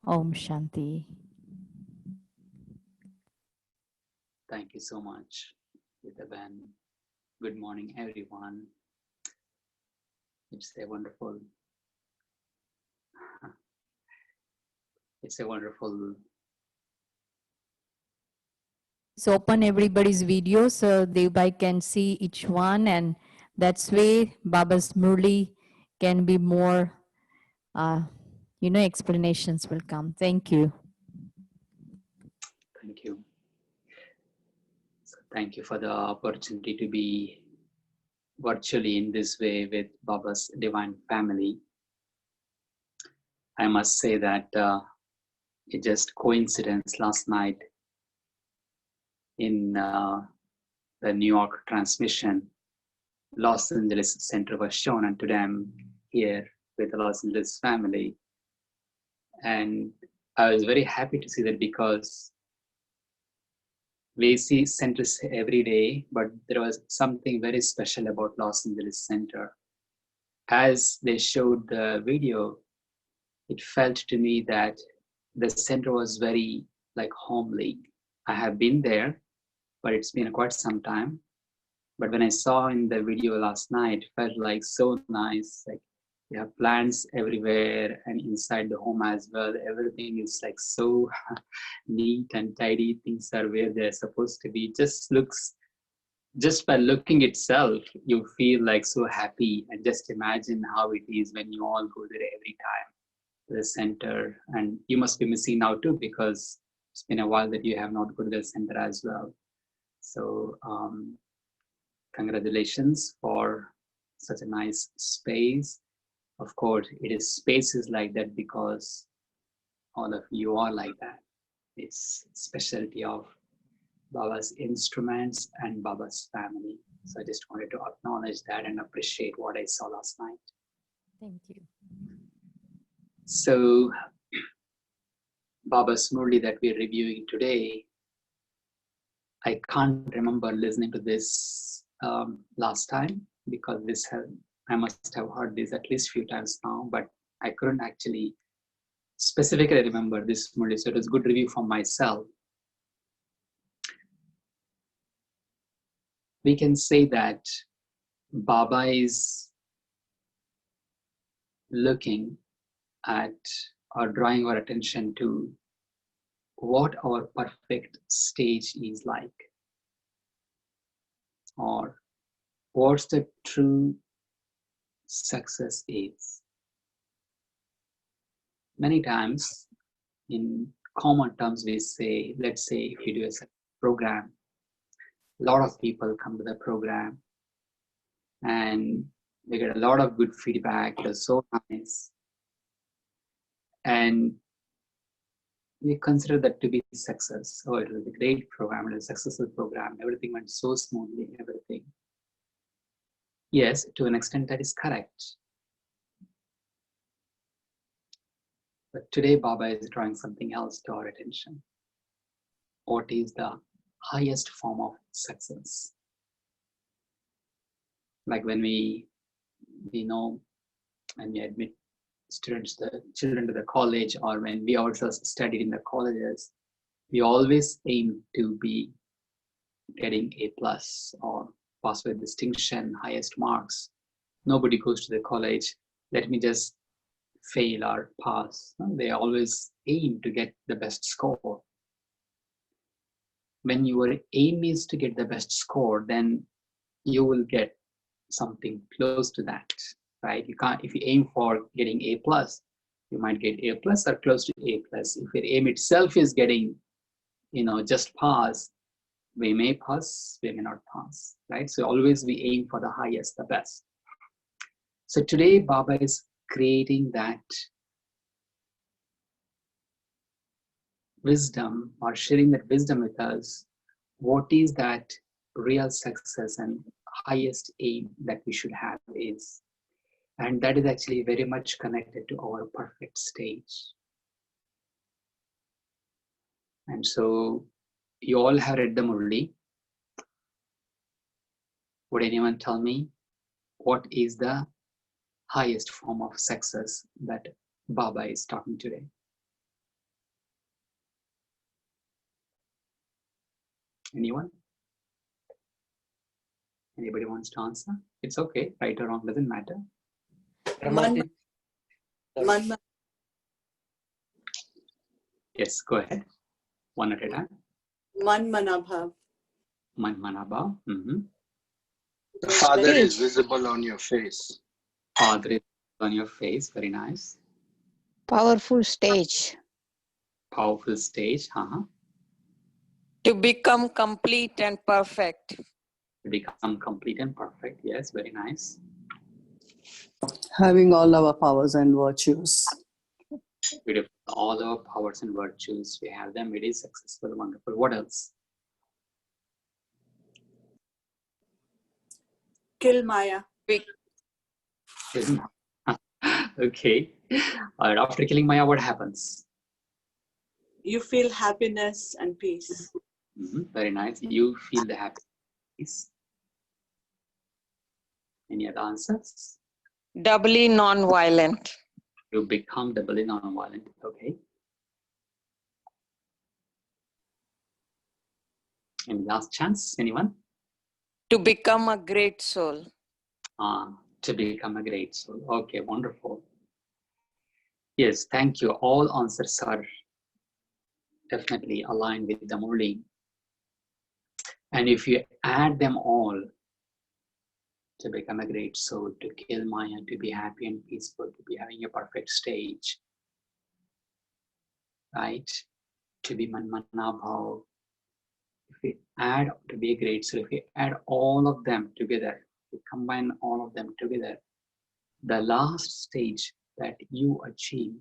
Om Shanti. Thank you so much, Devbhai. Good morning, everyone. It's a wonderful, it's a wonderful. So open everybody's video so Devbhai can see each one, and that's way Baba's Murli can be more, explanations will come. Thank you. Thank you. So thank you for the opportunity to be virtually in this way with Baba's Divine Family. I must say that it's just coincidence last night in the New York transmission, Los Angeles Center was shown, and today I'm here with the Los Angeles family. And I was very happy to see that because we see centers every day, but there was something very special about Los Angeles Center. As they showed the video, it felt to me that the center was very like homely. I have been there, but it's been quite some time. But when I saw in the video last night, it felt like so nice. Like you have plants everywhere and inside the home as well. Everything is like so neat and tidy. Things are where they're supposed to be. Just looks, just by looking itself, you feel like so happy. And just imagine how it is when you all go there every time to the center. And you must be missing now too, because it's been a while that you have not gone to the center as well. So congratulations for such a nice space. Of course, it is spaces like that because all of you are like that. It's specialty of Baba's instruments and Baba's family. So I just wanted to acknowledge that and appreciate what I saw last night. Thank you. So Baba's Murli that we're reviewing today, I can't remember listening to this last time because I must have heard this at least a few times now, but I couldn't actually specifically remember this Murli, so it was good review for myself. We can say that Baba is looking at or drawing our attention to what our perfect stage is like, or what's the true success is. Many times in common terms we say, let's say if you do a program, a lot of people come to the program and they get a lot of good feedback. It was so nice, and we consider that to be success. Oh, it was a great program, it was a successful program, everything went so smoothly, everything. Yes, to an extent that is correct. But today Baba is drawing something else to our attention. What is the highest form of success? Like when we know, when we admit children to the college, or when we also studied in the colleges, we always aim to be getting A plus or pass with distinction, highest marks. Nobody goes to the college, let me just fail or pass. They always aim to get the best score. When your aim is to get the best score, then you will get something close to that, right? You can't, if you aim for getting A plus, you might get A plus or close to A plus. If your aim itself is getting, just pass, we may pass, we may not pass, right? So always we aim for the highest, the best. So today Baba is creating that wisdom, or sharing that wisdom with us. What is that real success and highest aim that we should have is? And that is actually very much connected to our perfect stage. And so you all have read the Murli. Would anyone tell me what is the highest form of success that Baba is talking today? Anyone? Anybody wants to answer? It's okay. Right or wrong doesn't matter. Man, man, Yes, go ahead. One at a time. man manabha. Man manaba. The Father is visible on your face. Father is on your face. Very nice. Powerful stage. Powerful stage. To become complete and perfect. To become complete and perfect. Yes, very nice. Having all our powers and virtues. Beautiful. All our powers and virtues, we have them. It is successful, wonderful. What else? Kill Maya. Okay. All right. After killing Maya, what happens? You feel happiness and peace. Very nice. You feel the happiness. Any other answers? Doubly non-violent. You become doubly non-violent. Okay. Any last chance? Anyone? To become a great soul. To become a great soul. Okay, wonderful. Yes, thank you. All answers are definitely aligned with the Murli. And if you add them all, to become a great soul, to kill Maya, to be happy and peaceful, to be having a perfect stage, right? To be manmanabhav. If we add to be a great soul, if we add all of them together, we combine all of them together, the last stage that you achieve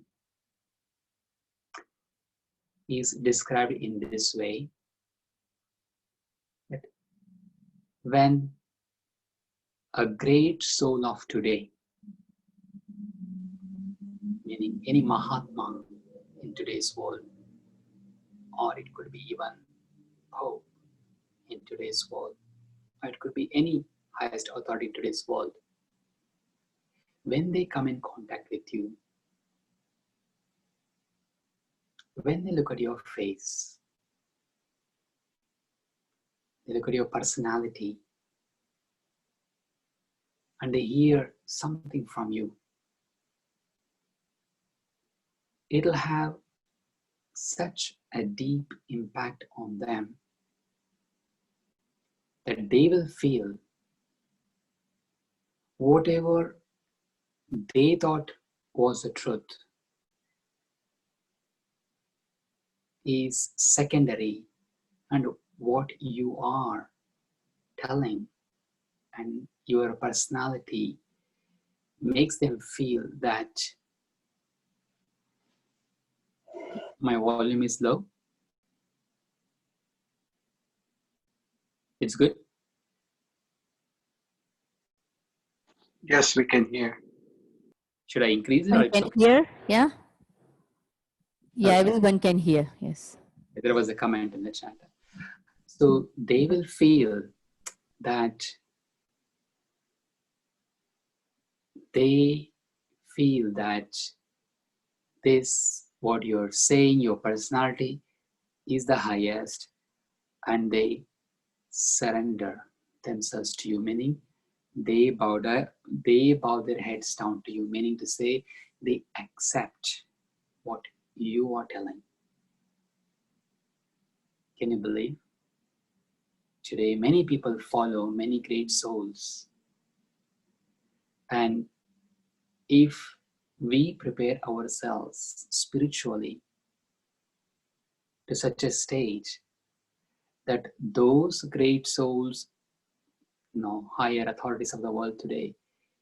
is described in this way, that when a great soul of today, meaning any Mahatma in today's world, or it could be even Pope in today's world, or it could be any highest authority in today's world, when they come in contact with you, when they look at your face, they look at your personality, and they hear something from you, it'll have such a deep impact on them that they will feel whatever they thought was the truth is secondary, and what you are telling and your personality makes them feel that my volume is low. It's good. Yes, we can hear. Should I increase it or One it's can okay? hear, yeah? Yeah, Okay. everyone can hear, yes. There was a comment in the chat. So they will feel that this, what you're saying, your personality is the highest, and they surrender themselves to you, meaning they bow their heads down to you, meaning to say they accept what you are telling. Can you believe? Today, many people follow many great souls, and if we prepare ourselves spiritually to such a stage that those great souls, higher authorities of the world today,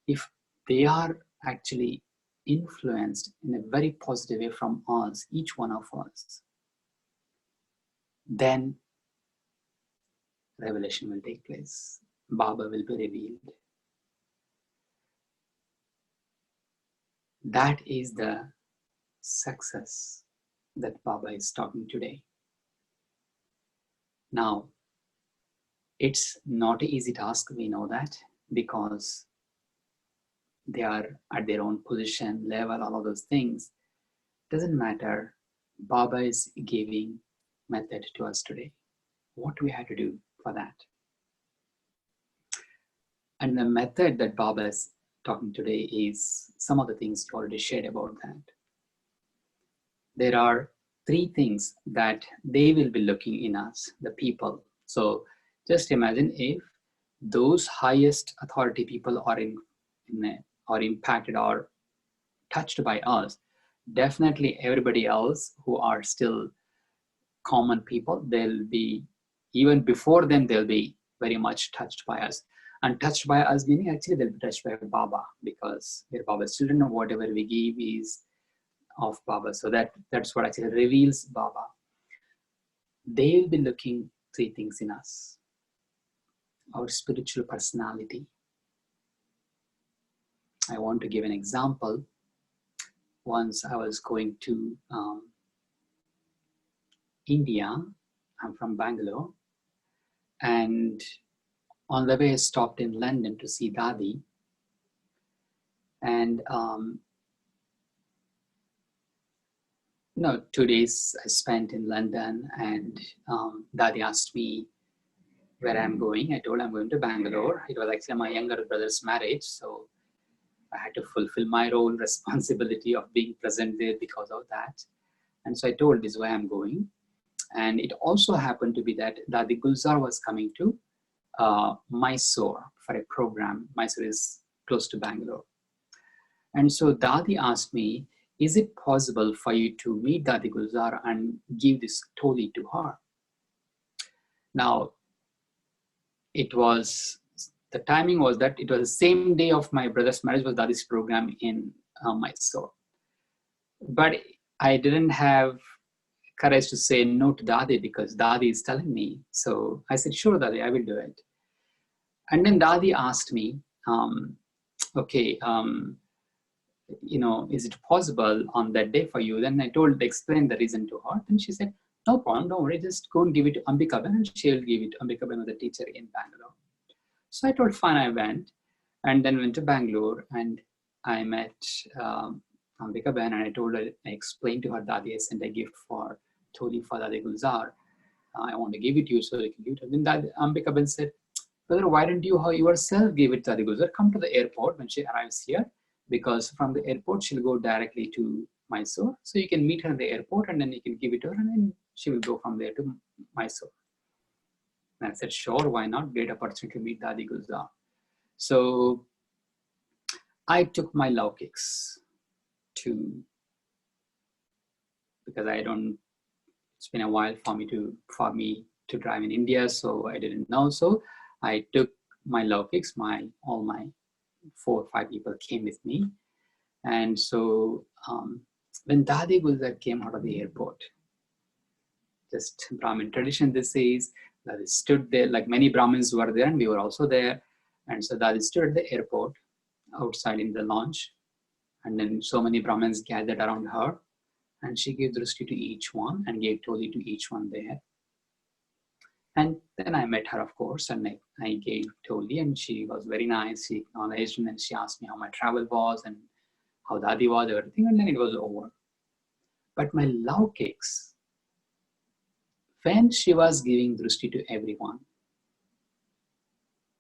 if they are actually influenced in a very positive way from us, each one of us, then revelation will take place. Baba will be revealed. That is the success that Baba is talking today. Now, it's not an easy task, we know that, because they are at their own position, level, all of those things. Doesn't matter. Baba is giving method to us today. what we had to do for that. And the method that Baba is talking today is some of the things you already shared about that. There are 3 things that they will be looking in us, the people. So just imagine if those highest authority people are or impacted or touched by us, definitely everybody else who are still common people, they'll be, even before them, they'll be very much touched by us. And touched by us meaning actually they'll be touched by Baba, because we're Baba's children, and whatever we give is of Baba. So that's what actually reveals Baba. They'll be looking 3 things in us: our spiritual personality. I want to give an example. Once I was going to India. I'm from Bangalore, and on the way I stopped in London to see Dadi, and 2 days I spent in London, and Dadi asked me where I'm going. I told him I'm going to Bangalore. It was actually my younger brother's marriage, so I had to fulfill my role, responsibility of being present there because of that. And so I told this is where I'm going. And it also happened to be that Dadi Gulzar was coming to Mysore for a program. Mysore is close to Bangalore. And so Dadi asked me, is it possible for you to meet Dadi Gulzar and give this Toli to her? Now, the timing was that it was the same day of my brother's marriage was Dadi's program in Mysore. But I didn't have courage to say no to Dadi because Dadi is telling me. So I said, sure, Dadi, I will do it. And then Dadi asked me, is it possible on that day for you? Then I explained the reason to her. Then she said, no problem, don't worry, just go and give it to Ambikaben, and she'll give it to Ambikaben, was the teacher in Bangalore. So I told, fine, I went, and then went to Bangalore, and I met Ambikaben, and I explained to her, Dadi, I sent a gift for Toli for Dadi Gulzar. I want to give it to you so you can give it. And then Ambikaben said, brother, why don't you yourself give it to Dadi Gulzar? Come to the airport when she arrives here, because from the airport, she'll go directly to Mysore. So you can meet her at the airport, and then you can give it to her, and then she will go from there to Mysore. And I said, sure, why not? Great opportunity to meet Dadi Gulzar. So I took my laukicks because it's been a while for me to drive in India, so I didn't know. So I took my laukicks, all my 4 or 5 people came with me. And so when Dadi Gulzar came out of the airport, just Brahmin tradition this is, Dadi stood there, like many Brahmins were there, and we were also there. And so Dadi stood at the airport outside in the lounge, and then so many Brahmins gathered around her, and she gave drishti to each one and gave Toli to each one there. And then I met her, of course, and I gave Toli, and she was very nice. She acknowledged, and then she asked me how my travel was and how Dadi was, everything, and then it was over. But my laukicks, when she was giving drishti to everyone,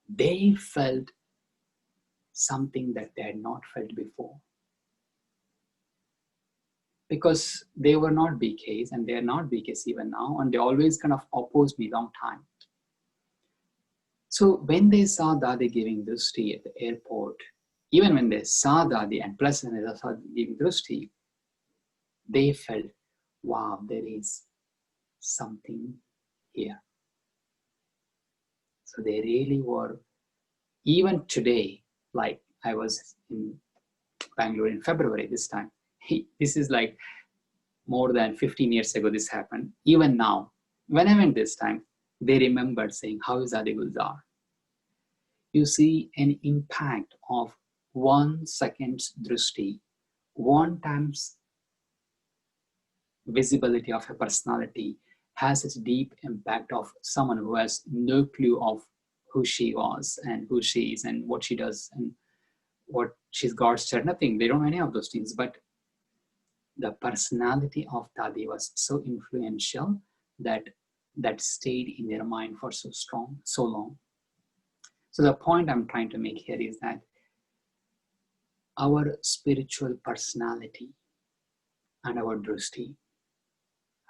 they felt something that they had not felt before. Because they were not BKs, and they are not BKs even now, and they always kind of opposed me long time. So when they saw Dadi giving drishti at the airport, even when they saw Dadi, and plus when they saw giving drishti, they felt, wow, there is something here. So they really were, even today, like I was in Bangalore in February this time. This is like more than 15 years ago this happened. Even now, when I went this time, they remembered saying, how is Dadi Gulzar? You see an impact of 1 second's drishti, 1 time's visibility of a personality has a deep impact of someone who has no clue of who she was and who she is and what she does and what she's God's child, nothing. They don't know any of those things. But the personality of Dadi was so influential that that stayed in their mind for so long. So the point I'm trying to make here is that our spiritual personality and our drishti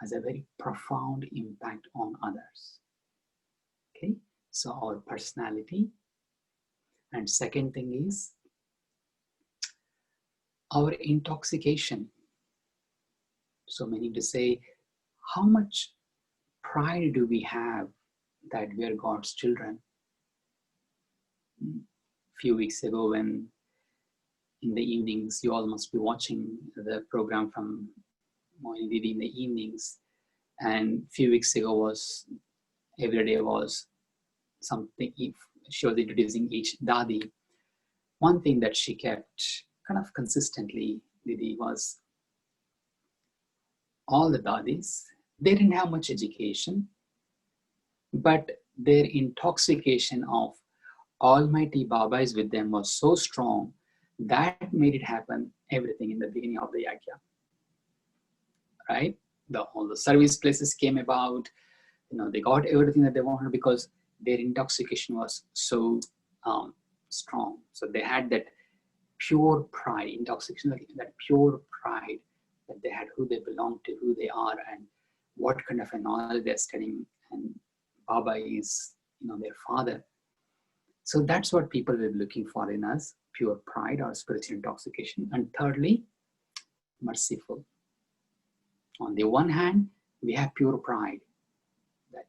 has a very profound impact on others. Okay, so our personality, and second thing is our intoxication. So meaning to say, how much pride do we have that we are God's children? A few weeks ago, when in the evenings, you all must be watching the program from Moini Didi in the evenings, and a few weeks ago was, every day was something, she was introducing each Dadi. One thing that she kept kind of consistently, Didi, was all the Dadis, they didn't have much education, but their intoxication of Almighty Baba is with them was so strong that made it happen, everything in the beginning of the Yagya. Right? All the service places came about, they got everything that they wanted because their intoxication was so strong. So they had that pure pride, intoxication, that pure pride that they had, who they belong to, who they are, and what kind of a knowledge they're studying, and Baba is, their father. So that's what people were looking for in us, pure pride or spiritual intoxication. And thirdly, merciful. On the one hand, we have pure pride, that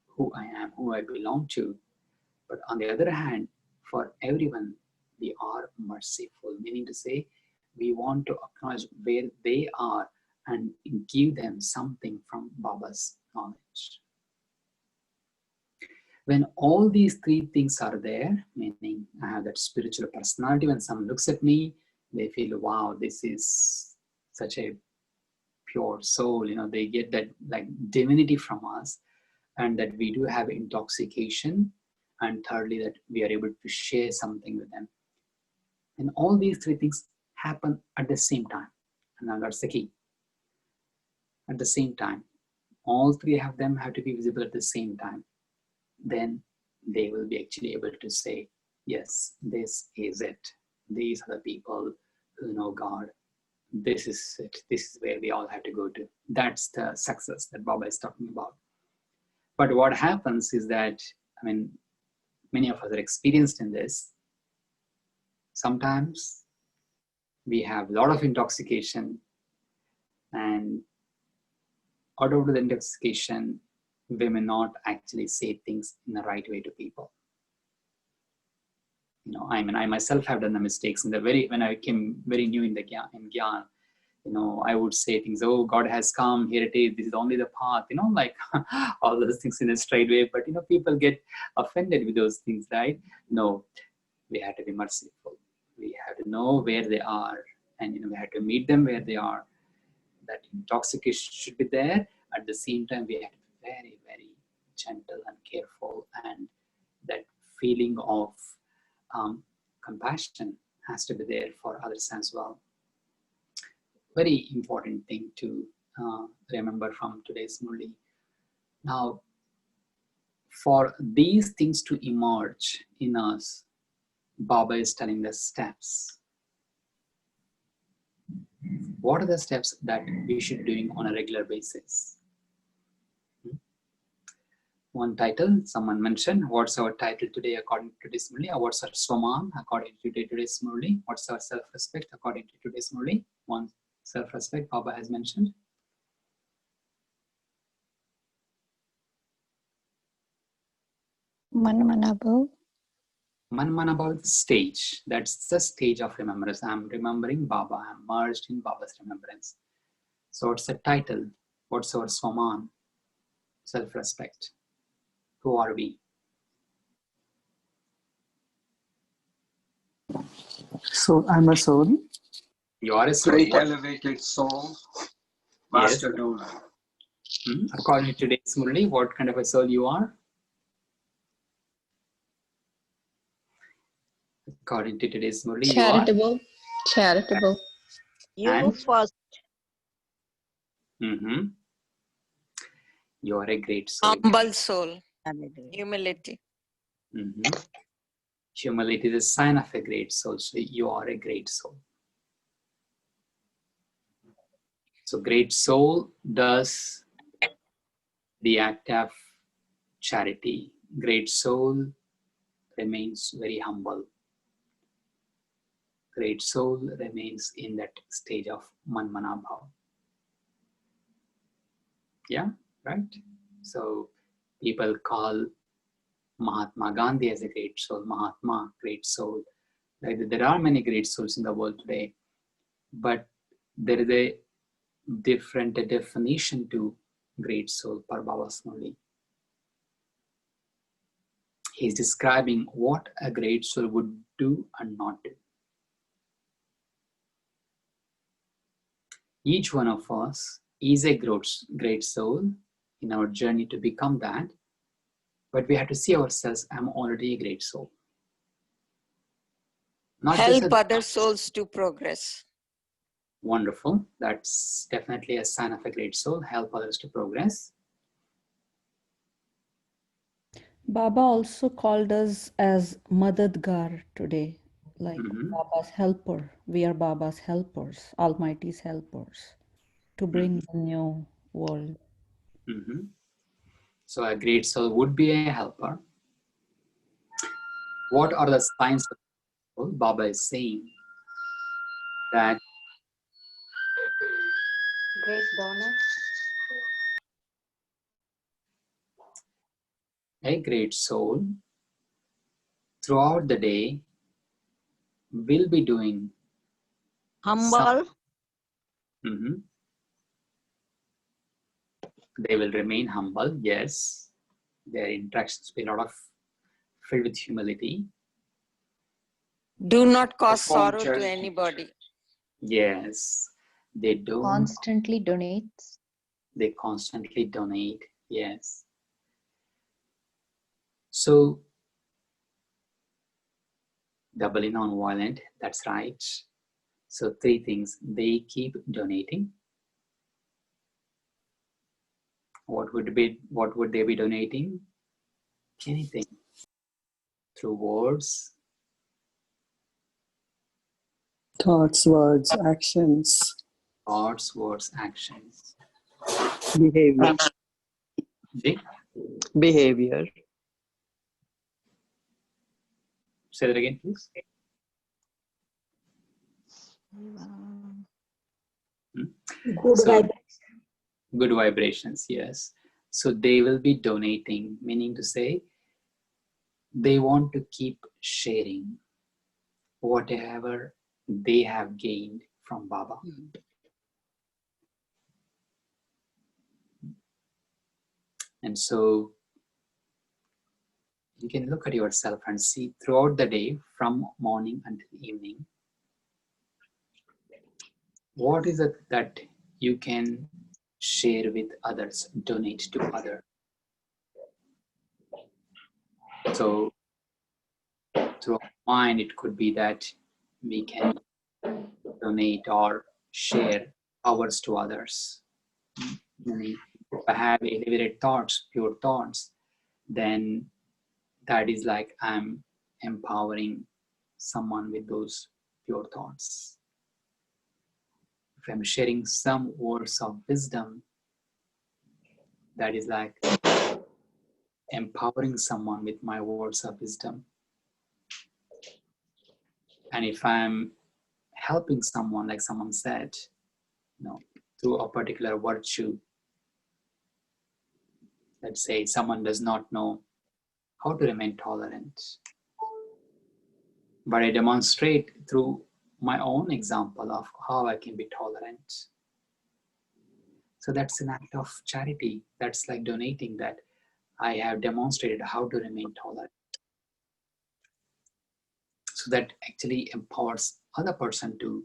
who I am, who I belong to. But on the other hand, for everyone, we are merciful, meaning to say, we want to acknowledge where they are and give them something from Baba's knowledge. When all these three things are there, meaning I have that spiritual personality, when someone looks at me, they feel, wow, this is such a pure soul, they get that like divinity from us, and that we do have intoxication, and thirdly, that we are able to share something with them. And all these three things happen at the same time. And now that's the key. At the same time, all three of them have to be visible at the same time. Then they will be actually able to say, yes, this is it. These are the people who know God. This is it. This is where we all have to go to. That's the success that Baba is talking about. But what happens is that, many of us are experienced in this. Sometimes we have a lot of intoxication, and out of the intoxication, we may not actually say things in the right way to people. I myself have done the mistakes when I came very new in Gyan. I would say things, oh, God has come, here it is, this is only the path, like all those things in a straight way. But, people get offended with those things, right? No, we have to be merciful. We have to know where they are, and, we have to meet them where they are. That intoxication should be there. At the same time, we have to be very, very gentle and careful, and that feeling of compassion has to be there for others as well. Very important thing to remember from today's Murli. Now, for these things to emerge in us, Baba is telling the steps. What are the steps that we should be doing on a regular basis? One title, someone mentioned, what's our title today according to today's Murli? Or what's our Swaman according to today's Murli? What's our self-respect according to today's Murli? One self-respect Baba has mentioned. Manmanabhav. Manmanabhav is the stage. That's the stage of remembrance. I'm remembering Baba. I'm merged in Baba's remembrance. So it's a title. What's our Swaman? Self-respect. Who are we? So I'm a soul. You are a soul. Great elevated soul, master doula. According to today's Murli, what kind of a soul you are? According to today's Murli, Charitable. Charitable. You And? first. You are a great soul. Humble soul. Humility. Mhm. Humility is a sign of a great soul. So you are a great soul. So great soul does the act of charity. Great soul remains very humble. Great soul remains in that stage of manmana bhav. Yeah, right? So people call Mahatma Gandhi as a great soul, Mahatma, great soul. Like, there are many great souls in the world today, but there is a different definition to great soul per Baba Murli. He's describing what a great soul would do and not do. Each one of us is a great soul in our journey to become that, but we have to see ourselves, I'm already a great soul. Not just Help other souls to progress. Wonderful. That's definitely a sign of a great soul. Help others to progress. Baba also called us as Madadgar today, like Baba's helper. We are Baba's helpers, Almighty's helpers, to bring the new world. So a great soul would be a helper. What are the signs of soul? Baba is saying that a great soul throughout the day will be doing Humble. They will remain humble, yes. Their interactions will be a lot of filled with humility. Do not cause Perform sorrow to charity. anybody. Yes. They don't. Constantly donates. They constantly donate, yes. So, doubly non-violent, that's right. So 3 things, they keep donating. What would they be donating? Anything. Through words, Thoughts, words, actions, thoughts, words, actions. behavior. Jay, Behavior. say that again, please. Good vibrations, yes. So they will be donating, meaning to say they want to keep sharing whatever they have gained from Baba. And so you can look at yourself and see throughout the day, from morning until evening, what is it that you can share with others, donate to others. So through our mind, it could be that we can donate or share hours to others. Meaning, if I have elevated thoughts, pure thoughts, then that is like I'm empowering someone with those pure thoughts. If I'm sharing some words of wisdom, that is like empowering someone with my words of wisdom. And if I'm helping someone, like someone said, through a particular virtue, let's say someone does not know how to remain tolerant, but I demonstrate through my own example of how I can be tolerant. So that's an act of charity. That's like donating, that I have demonstrated how to remain tolerant. So that actually empowers other person to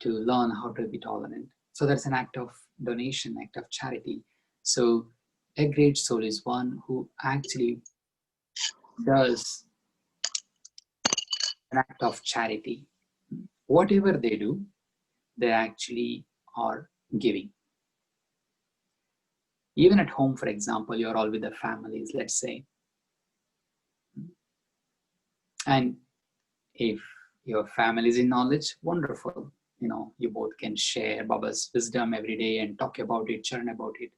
learn how to be tolerant. So that's an act of donation, act of charity. So a great soul is one who actually does an act of charity. Whatever they do, they actually are giving. Even at home, for example, you're all with the families, let's say. And if your family is in knowledge, wonderful. You both can share Baba's wisdom every day and talk about it, churn about it.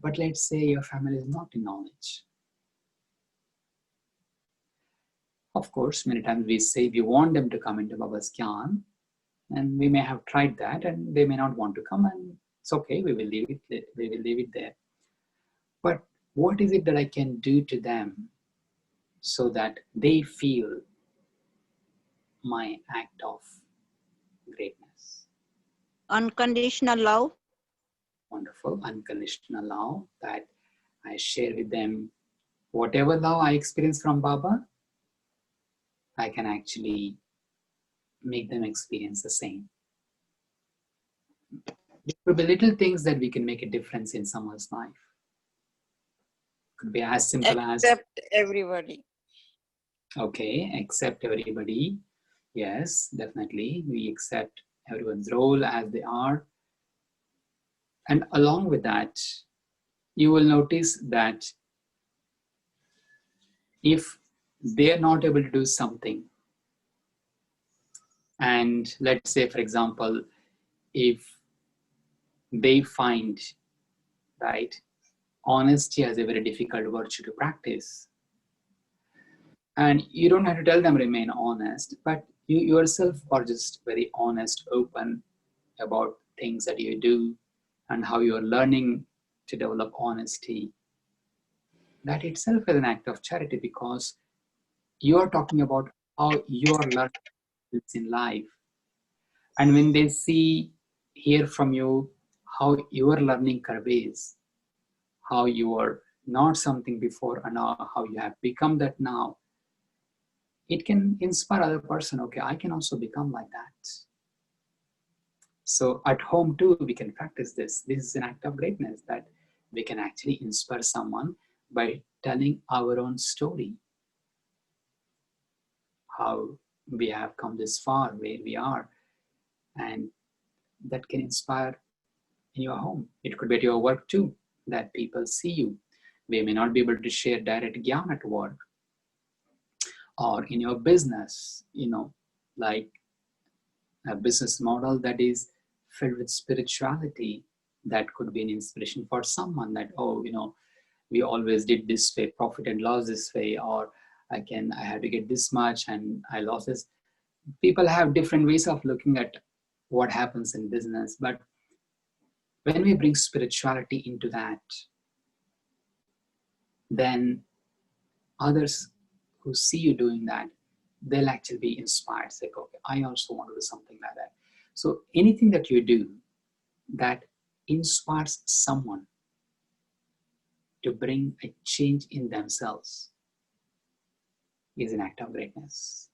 But let's say your family is not in knowledge. Of course, many times we say we want them to come into Baba's Gyan, and we may have tried that, and they may not want to come, and it's okay. We will leave it there. But what is it that I can do to them so that they feel my act of greatness? Unconditional love. Wonderful, unconditional love, that I share with them whatever love I experience from Baba, I can actually make them experience the same. There could be little things that we can make a difference in someone's life. Could be as simple as Accept everybody. okay, accept everybody. Yes, definitely. We accept everyone's role as they are. And along with that, you will notice that if they're not able to do something, and let's say, for example, if they find, right, honesty as a very difficult virtue to practice, and you don't have to tell them remain honest, but you yourself are just very honest, open about things that you do and how you're learning to develop honesty. That itself is an act of charity, because you're talking about how you're learning in life. And when they hear from you how your learning curve is, how you were not something before and how you have become that now, it can inspire other person. Okay, I can also become like that. So at home too, we can practice this. This is an act of greatness, that we can actually inspire someone by telling our own story, how we have come this far, where we are, and that can inspire in your home. It could be at your work too, that people see you. We may not be able to share direct gyan at work, or in your business, like a business model that is filled with spirituality, that could be an inspiration for someone, that, oh, we always did this way, profit and loss this way, or I had to get this much and I lost this. People have different ways of looking at what happens in business, but when we bring spirituality into that, then others who see you doing that, they'll actually be inspired. It's like, okay, I also want to do something like that. So anything that you do that inspires someone to bring a change in themselves is an act of greatness.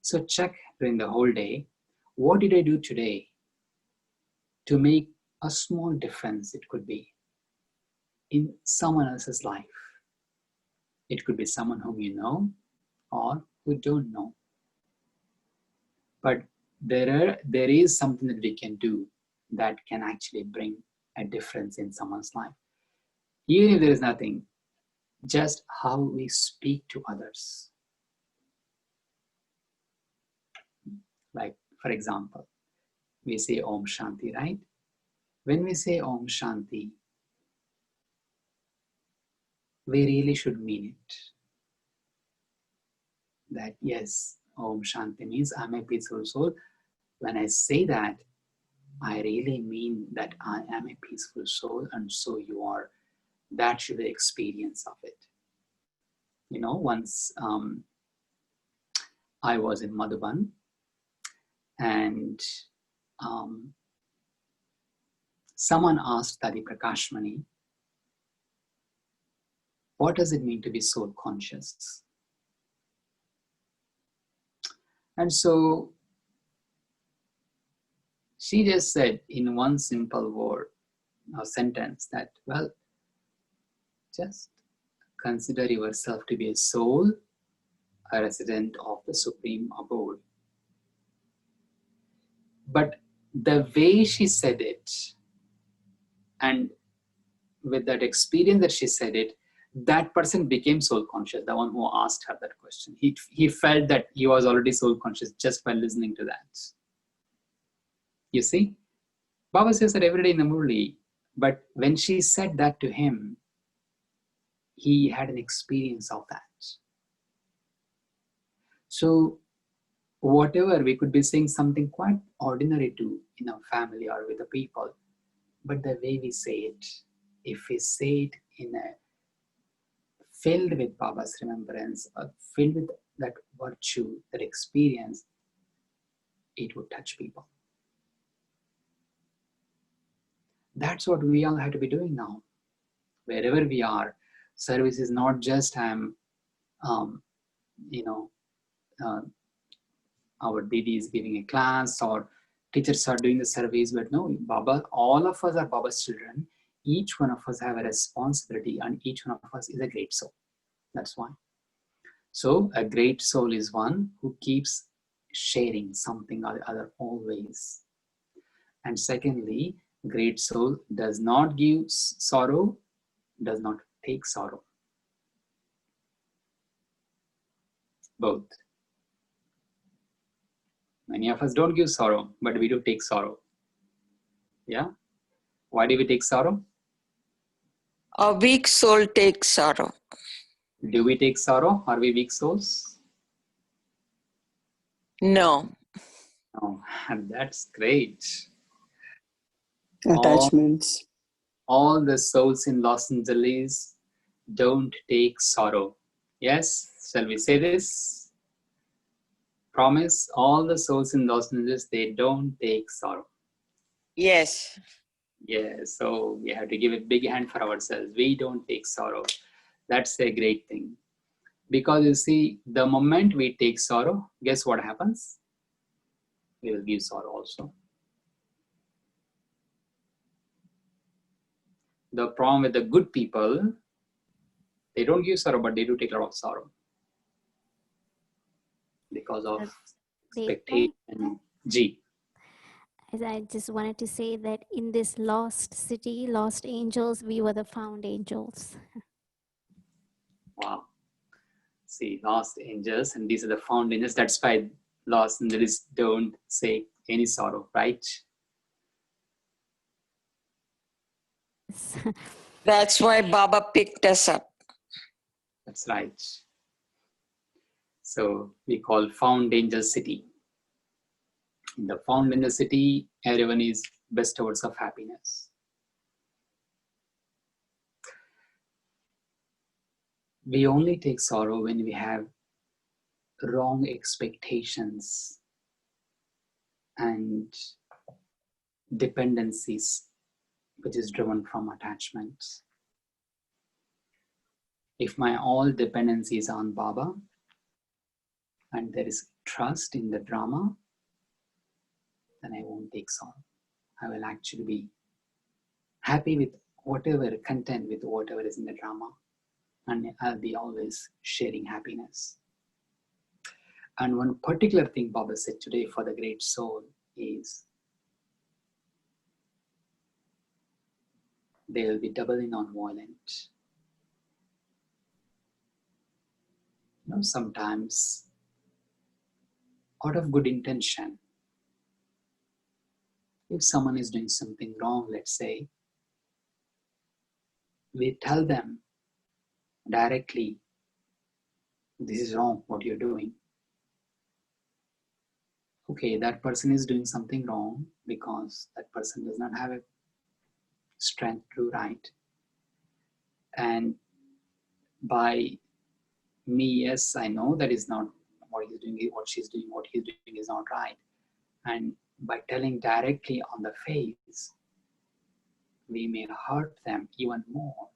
So check during the whole day, what did I do today to make a small difference? It could be in someone else's life. It could be someone whom you know or who don't know. But there is something that we can do that can actually bring a difference in someone's life. Even if there is nothing, just how we speak to others. Like, for example, we say Om Shanti, right? When we say Om Shanti, we really should mean it. That yes, Om Shanti means I'm a peaceful soul. When I say that, I really mean that I am a peaceful soul, and so you are. That should be the experience of it. Once I was in Madhuban, and someone asked Tadi Prakashmani, what does it mean to be soul conscious? And so she just said in one simple word or sentence that, well, just consider yourself to be a soul, a resident of the Supreme Abode. But the way she said it, And with that experience that she said it, that person became soul conscious, the one who asked her that question. He felt that he was already soul conscious just by listening to that. You see, Baba says that every day in the Murli, but when she said that to him, he had an experience of that. So whatever, we could be saying something quite ordinary to in our family or with the people, but the way we say it, if we say it in a filled with Baba's remembrance, or filled with that virtue, that experience, it would touch people. That's what we all have to be doing now. Wherever we are, service is not just our Didi is giving a class or teachers are doing the service, but no, Baba, all of us are Baba's children. Each one of us have a responsibility and each one of us is a great soul. That's why. So a great soul is one who keeps sharing something or the other always. And secondly, great soul does not give sorrow, does not take sorrow. Both. Many of us don't give sorrow, but we do take sorrow. Yeah? Why do we take sorrow? A weak soul takes sorrow. Do we take sorrow? Are we weak souls? No. No, that's great. Attachments. All the souls in Los Angeles don't take sorrow. Yes? Shall we say this? Promise, all the souls in Los Angeles, they don't take sorrow. Yes. Yeah, so we have to give a big hand for ourselves. We don't take sorrow. That's a great thing. Because you see, the moment we take sorrow, guess what happens? We will give sorrow also. The problem with the good people, they don't give sorrow, but they do take a lot of sorrow. Because of expectation. G. As I just wanted to say that in this lost city, lost angels, we were the found angels. Wow. See, lost angels, and these are the found angels. That's why lost angels don't say any sorrow, right? That's why Baba picked us up. That's right. So we call found angel city. In the found angel city, everyone is bestowers of happiness. We only take sorrow when we have wrong expectations and dependencies, which is driven from attachments. If my all dependency is on Baba and there is trust in the drama, then I won't take sorrow. I will actually be happy with whatever content, with whatever is in the drama, and I'll be always sharing happiness. And one particular thing Baba said today for the great soul is they will be doubly non-violent. You know, sometimes out of good intention, if someone is doing something wrong, let's say, we tell them directly, this is wrong, what you're doing. Okay, that person is doing something wrong because that person does not have a strength to do right. And by me, yes, I know that is not what he's doing, what she's doing, what he's doing is not right. And by telling directly on the face, we may hurt them even more.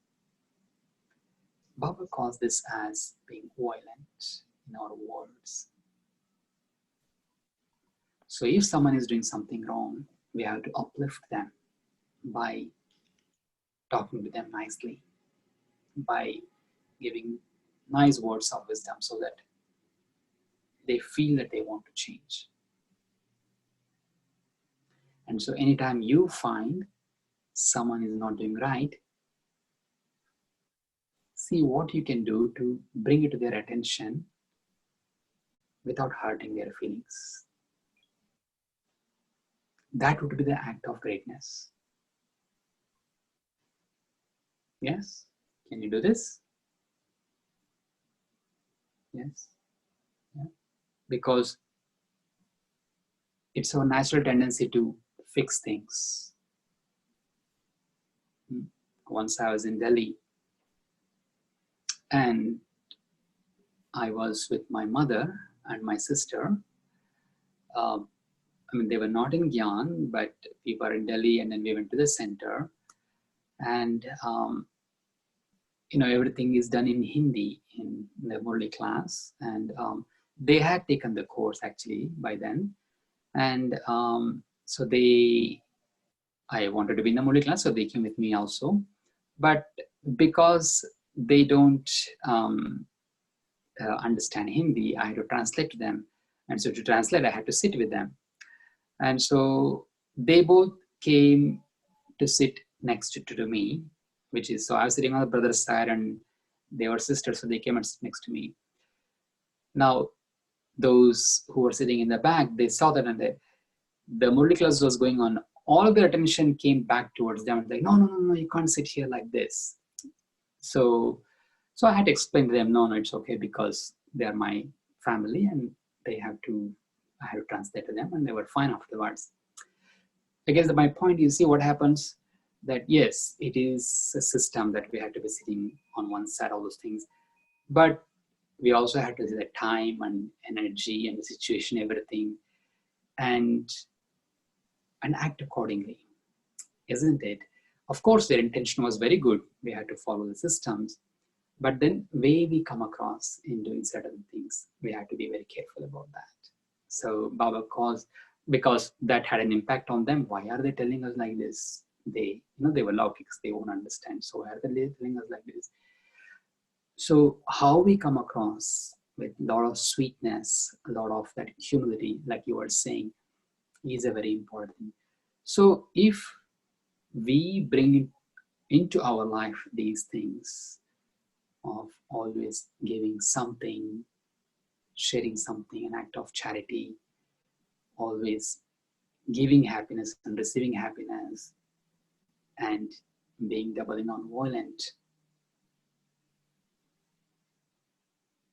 Baba calls this as being violent in our words. So if someone is doing something wrong, we have to uplift them by talking to them nicely, by giving nice words of wisdom so that they feel that they want to change. And so anytime you find someone is not doing right, see what you can do to bring it to their attention without hurting their feelings. That would be the act of greatness. Yes? Can you do this? Yes? Yeah. Because it's our natural tendency to fix things. Once I was in Delhi and I was with my mother and my sister. I mean, they were not in Gyan, but we were in Delhi and then we went to the center. And, you know, everything is done in Hindi in the Murli class. And they had taken the course actually by then. And so I wanted to be in the Murli class, so they came with me also. But because they don't understand Hindi, I had to translate to them. And so to translate, I had to sit with them. And so they both came to sit next to me, which is, so I was sitting on the brother's side and they were sisters, so they came and sit next to me. Now, those who were sitting in the back, they saw that and the Murli class was going on. All of their attention came back towards them. Like, no, you can't sit here like this. So I had to explain to them, no, it's okay because they are my family and I had to translate to them and they were fine afterwards. I guess my point is, see what happens, that yes, it is a system that we had to be sitting on one side, all those things, but we also had to see the time and energy and the situation, everything, and act accordingly, isn't it? Of course, their intention was very good. We had to follow the systems, but then way we come across in doing certain things, we have to be very careful about that. So Baba calls, because that had an impact on them. Why are they telling us like this? They, they were laukiks, they won't understand. So why are they telling us like this? So how we come across with a lot of sweetness, a lot of that humility, like you were saying, is a very important thing. So if we bring into our life these things of always giving something, sharing something, an act of charity, always giving happiness and receiving happiness, and being doubly non-violent,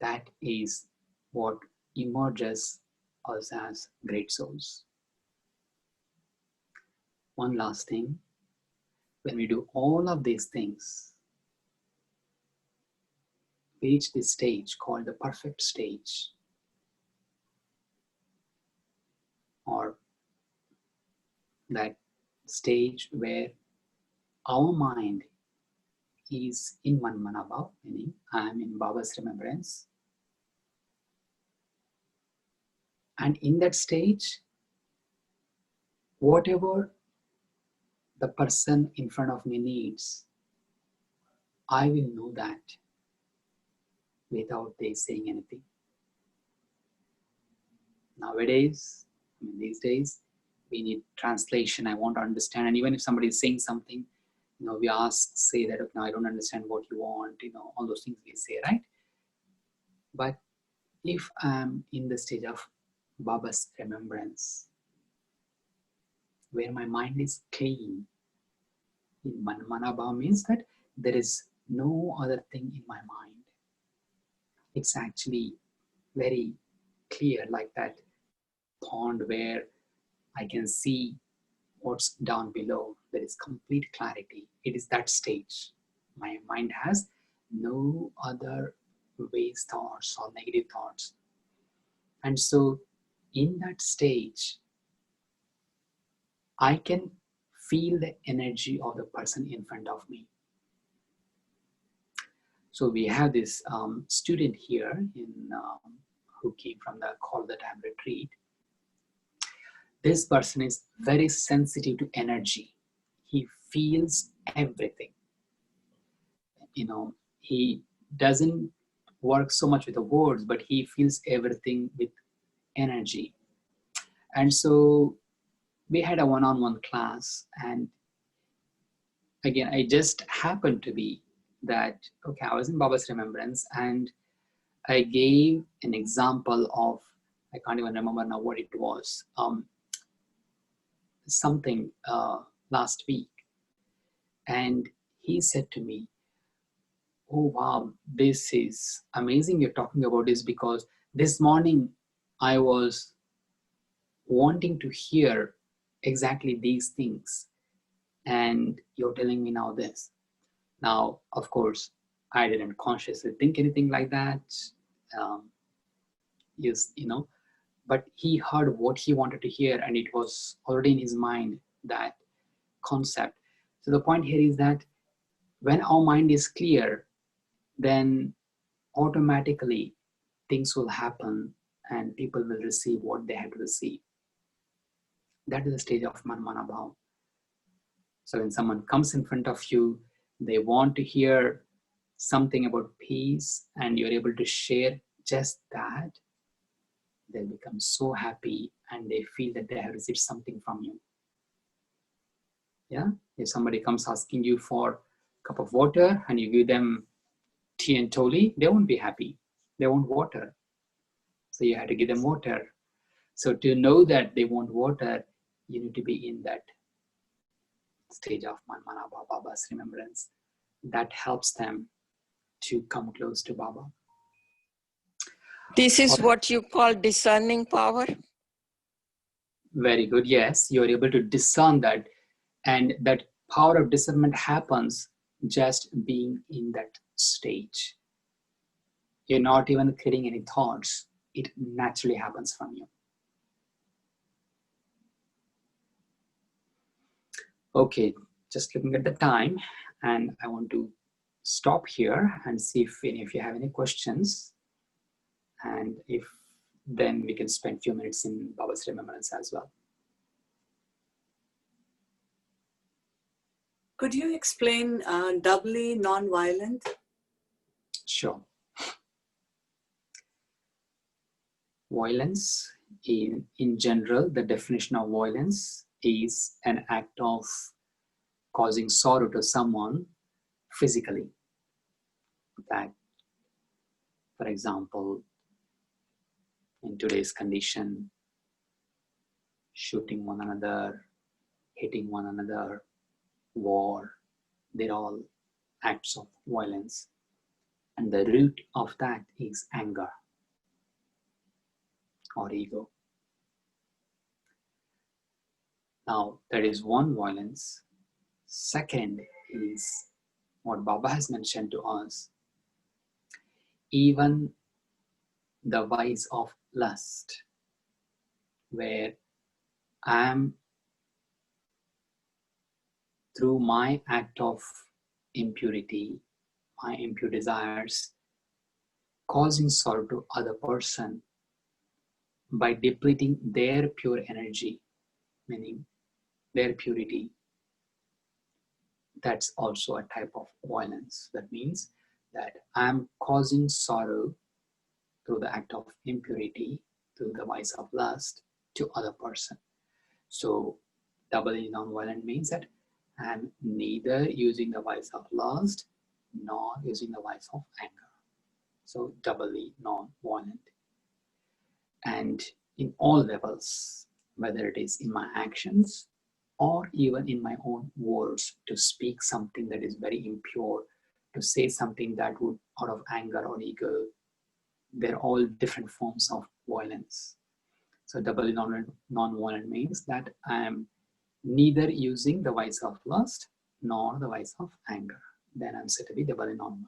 that is what emerges us as great souls. One last thing, when we do all of these things, we reach this stage called the perfect stage, or that stage where our mind is in Manmanabhav, meaning I am in Baba's remembrance. And in that stage, whatever the person in front of me needs, I will know that without they saying anything. Nowadays, these days, we need translation. I want to understand. And even if somebody is saying something, we say that, no, I don't understand what you want, all those things we say, right? But if I'm in the stage of Baba's remembrance, where my mind is clean, in Manmanabhav means that there is no other thing in my mind. It's actually very clear, like that pond where I can see what's down below. There is complete clarity. It is that stage. My mind has no other waste thoughts or negative thoughts. And so in that stage, I can feel the energy of the person in front of me. So we have this student here who came from the Call the Time retreat. This person is very sensitive to energy. He feels everything. He doesn't work so much with the words, but he feels everything with energy. And so we had a one-on-one class, and again, I just happened to be that, okay, I was in Baba's remembrance and I gave an example of, I can't even remember now what it was, something last week. And he said to me, oh wow, this is amazing you're talking about this, because this morning I was wanting to hear exactly these things and you're telling me now this. Now, of course, I didn't consciously think anything like that. But he heard what he wanted to hear and it was already in his mind, that concept. So the point here is that when our mind is clear, then automatically things will happen and people will receive what they have to receive. That is the stage of Manmana Bhav. So when someone comes in front of you, they want to hear something about peace and you're able to share just that, they'll become so happy and they feel that they have received something from you. Yeah, if somebody comes asking you for a cup of water and you give them tea and toli, they won't be happy. They want water. So you have to give them water. So to know that they want water, you need to be in that stage of Manmana Bhav, Baba's remembrance. That helps them to come close to Baba. This is what you call discerning power? Very good. Yes, you're able to discern that. And that power of discernment happens just being in that stage. You're not even creating any thoughts. It naturally happens from you. Okay, just looking at the time, and I want to stop here and see if any of you have any questions. And if then we can spend a few minutes in Baba's remembrance as well. Could you explain doubly non-violent? Sure. Violence, in general, the definition of violence is an act of causing sorrow to someone physically. That, for example, in today's condition, shooting one another, hitting one another, war, they're all acts of violence. And the root of that is anger or ego. Now, that is one violence. Second is what Baba has mentioned to us. Even the vice of lust, where I am, through my act of impurity, my impure desires, causing sorrow to other person by depleting their pure energy, meaning their purity. That's also a type of violence. That means that I am causing sorrow through the act of impurity, through the vice of lust to other person. So doubly non-violent means that I am neither using the vice of lust nor using the vice of anger. So doubly non-violent. And in all levels, whether it is in my actions or even in my own words, to speak something that is very impure, to say something that would out of anger or ego, they're all different forms of violence. So doubly non-violent means that I am neither using the vice of lust nor the vice of anger. Then I'm said to be doubly non-violent.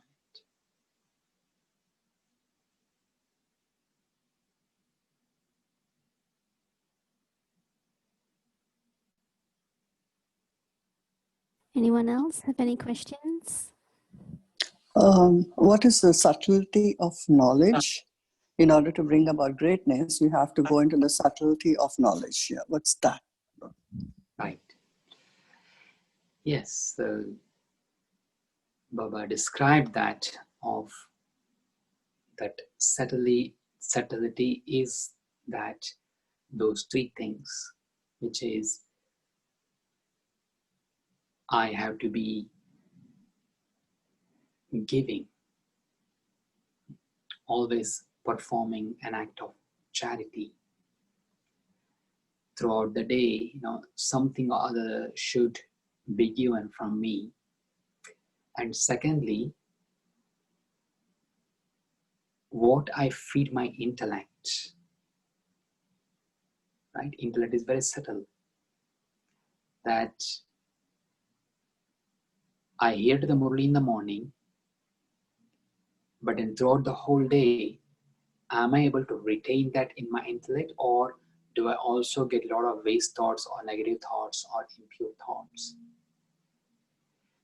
Anyone else have any questions? What is the subtlety of knowledge? In order to bring about greatness, you have to go into the subtlety of knowledge. Yeah, what's that? Right. Yes, so Baba described that of that subtlety is that those three things, which is I have to be giving, always performing an act of charity. Throughout the day, something or other should be given from me. And secondly, what I feed my intellect, right? Intellect is very subtle. That I hear to the Murli in the morning, but then throughout the whole day, am I able to retain that in my intellect, or do I also get a lot of waste thoughts or negative thoughts or impure thoughts?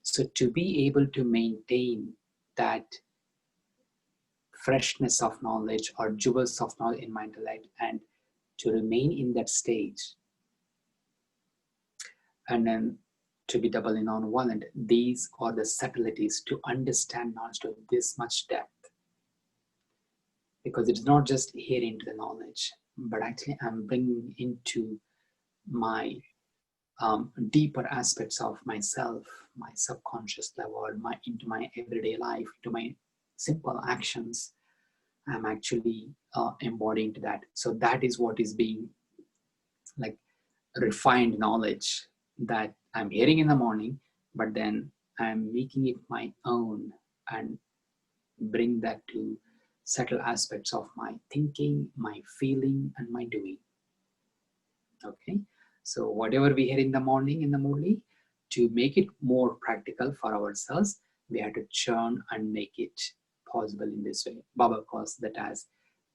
So to be able to maintain that freshness of knowledge or jewels of knowledge in my intellect and to remain in that stage, and then to be doubly non-violent, these are the subtleties to understand knowledge to this much depth. Because it's not just hearing the knowledge, but actually I'm bringing into my deeper aspects of myself, my subconscious level, into my everyday life, into my simple actions. I'm actually embodying to that. So that is what is being like refined knowledge that I'm hearing in the morning, but then I'm making it my own and bring that to subtle aspects of my thinking, my feeling, and my doing. Okay, so whatever we hear in the morning in the Murli, to make it more practical for ourselves, we have to churn and make it possible in this way. Baba calls that as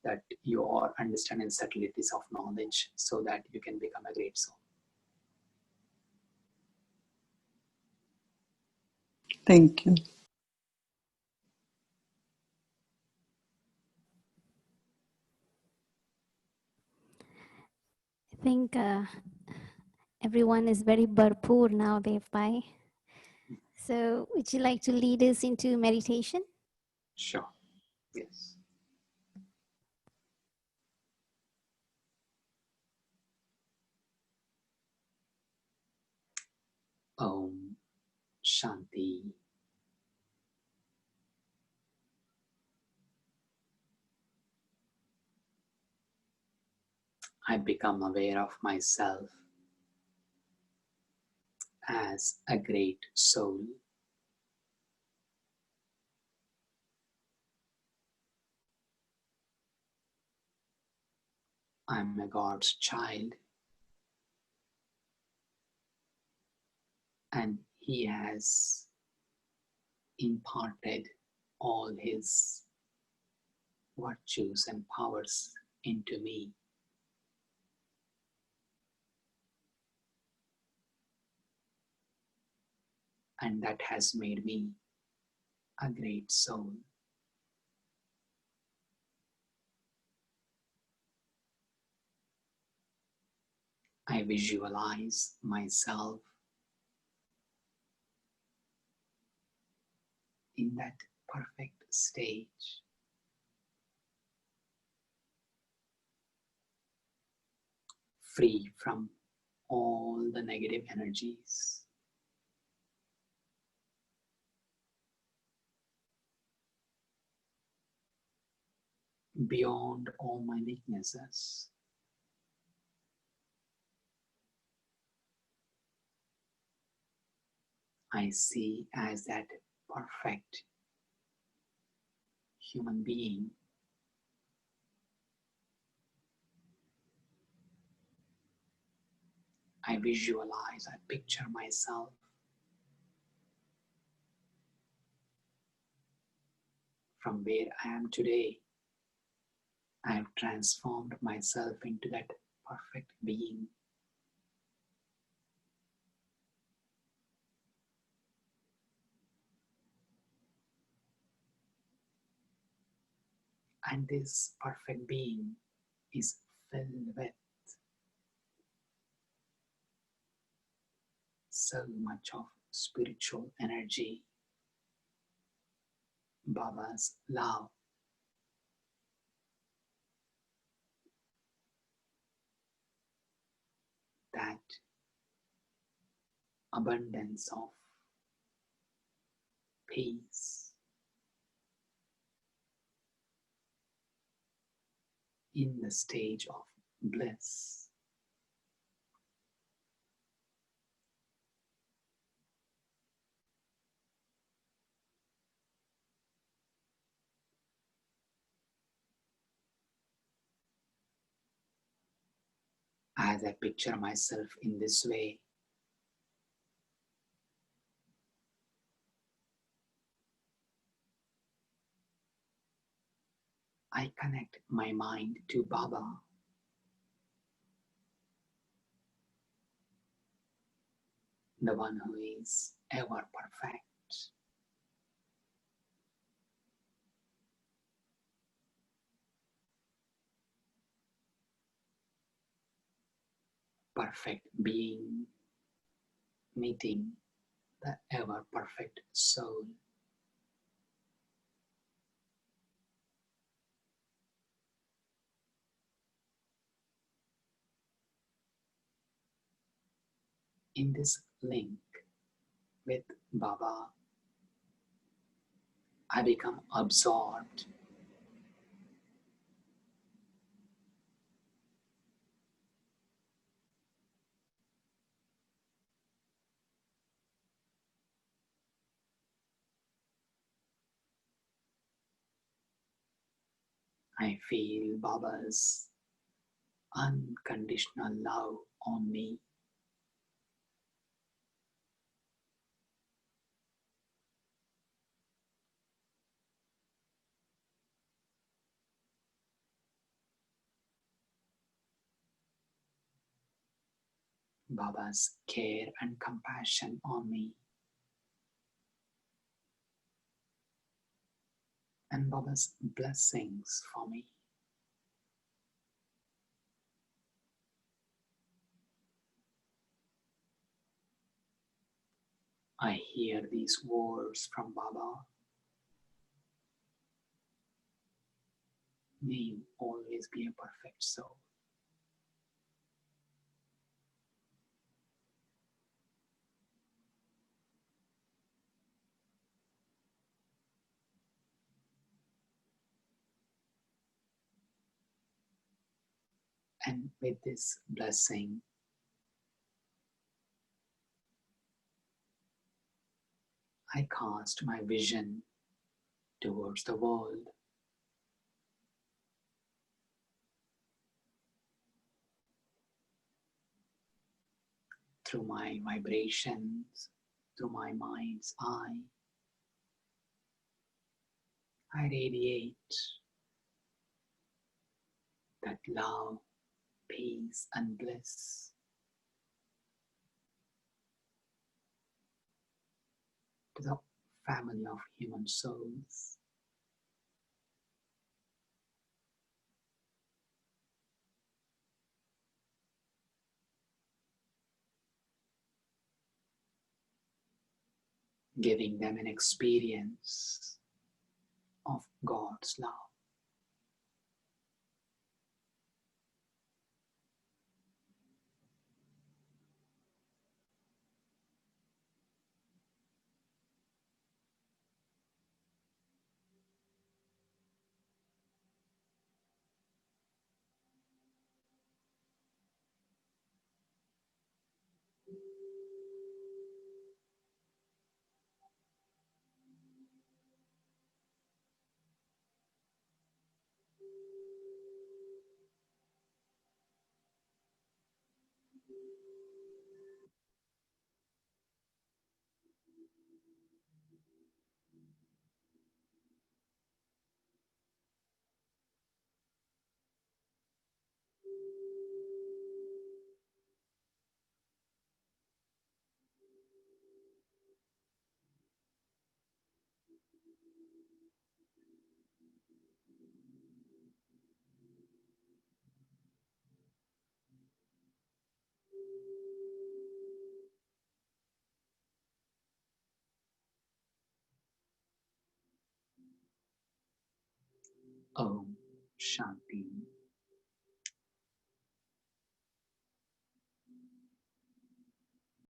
that you are understanding subtleties of knowledge so that you can become a great soul. Thank you. I think everyone is very bharpoor now, Devbhai. So would you like to lead us into meditation? Sure, yes. Om Shanti. I become aware of myself as a great soul. I'm a God's child, and He has imparted all His virtues and powers into me. And that has made me a great soul. I visualize myself in that perfect stage, free from all the negative energies. Beyond all my weaknesses. I see as that perfect human being. I visualize, I picture myself from where I am today. I have transformed myself into that perfect being. And this perfect being is filled with so much of spiritual energy, Baba's love, that abundance of peace, in the stage of bliss. As I picture myself in this way, I connect my mind to Baba, the one who is ever perfect. Perfect being meeting the ever perfect soul. In this link with Baba, I become absorbed. I feel Baba's unconditional love on me. Baba's care and compassion on me. And Baba's blessings for me. I hear these words from Baba. May you always be a perfect soul. And with this blessing, I cast my vision towards the world. Through my vibrations, through my mind's eye, I radiate that love, peace, and bliss to the family of human souls. Giving them an experience of God's love. Om Shanti.